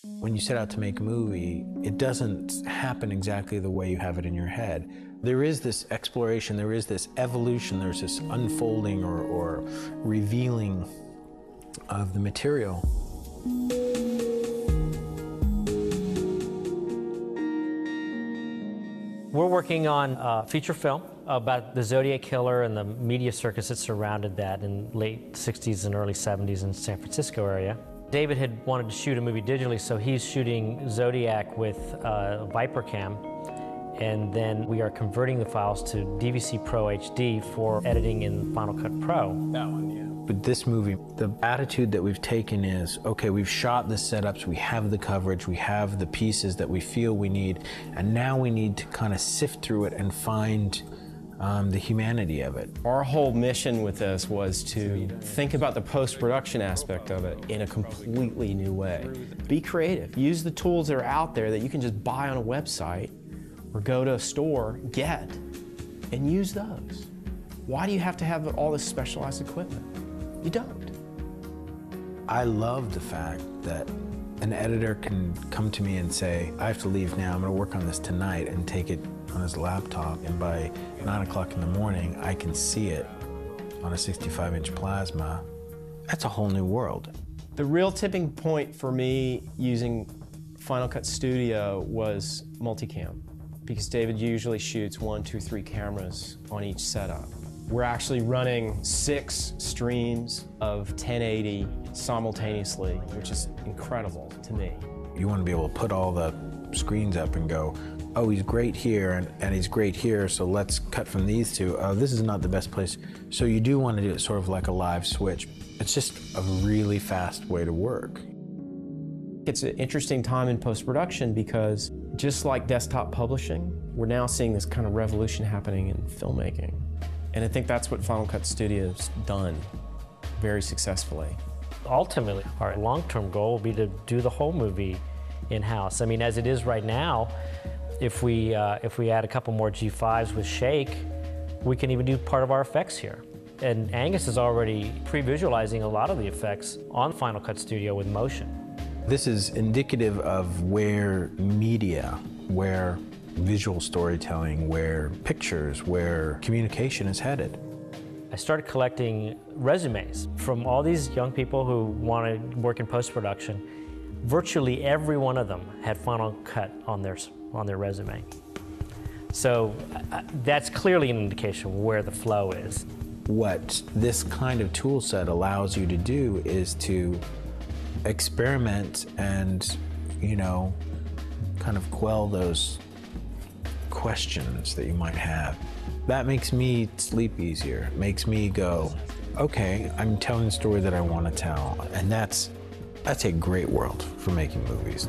When you set out to make a movie, it doesn't happen exactly the way you have it in your head. There is this exploration, there is this evolution, there's this unfolding or revealing of the material. We're working on a feature film about the Zodiac killer and the media circus that surrounded that in late 60s and early 70s in the San Francisco area. David had wanted to shoot a movie digitally, so he's shooting Zodiac with Viper Cam, and then we are converting the files to DVC Pro HD for editing in Final Cut Pro. That one, yeah. With this movie, the attitude that we've taken is, okay, we've shot the setups, we have the coverage, we have the pieces that we feel we need, and now we need to kind of sift through it and find the humanity of it. Our whole mission with this was to think about the post-production aspect of it in a completely new way. Be creative. Use the tools that are out there that you can just buy on a website or go to a store, get, and use those. Why do you have to have all this specialized equipment? You don't. I love the fact that an editor can come to me and say, I have to leave now, I'm going to work on this tonight, and take it on his laptop, and by 9 o'clock in the morning, I can see it on a 65-inch plasma. That's a whole new world. The real tipping point for me using Final Cut Studio was multicam, because David usually shoots 1, 2, 3 cameras on each setup. We're actually running 6 streams of 1080 simultaneously, which is incredible to me. You want to be able to put all the screens up and go, oh, he's great here and he's great here, so let's cut from these two. Oh, this is not the best place. So you do want to do it sort of like a live switch. It's just a really fast way to work. It's an interesting time in post-production because just like desktop publishing, we're now seeing this kind of revolution happening in filmmaking. And I think that's what Final Cut Studio's done very successfully. Ultimately, our long-term goal will be to do the whole movie in-house. I mean, as it is right now, if we add a couple more G5s with Shake, we can even do part of our effects here. And Angus is already pre-visualizing a lot of the effects on Final Cut Studio with motion. This is indicative of where media, where visual storytelling, where pictures, where communication is headed. I started collecting resumes from all these young people who want to work in post-production. Virtually every one of them had Final Cut on their resume. So that's clearly an indication of where the flow is. What this kind of tool set allows you to do is to experiment and, you know, kind of quell those questions that you might have. That makes me sleep easier. It makes me go, okay, I'm telling the story that I want to tell. And that's a great world for making movies.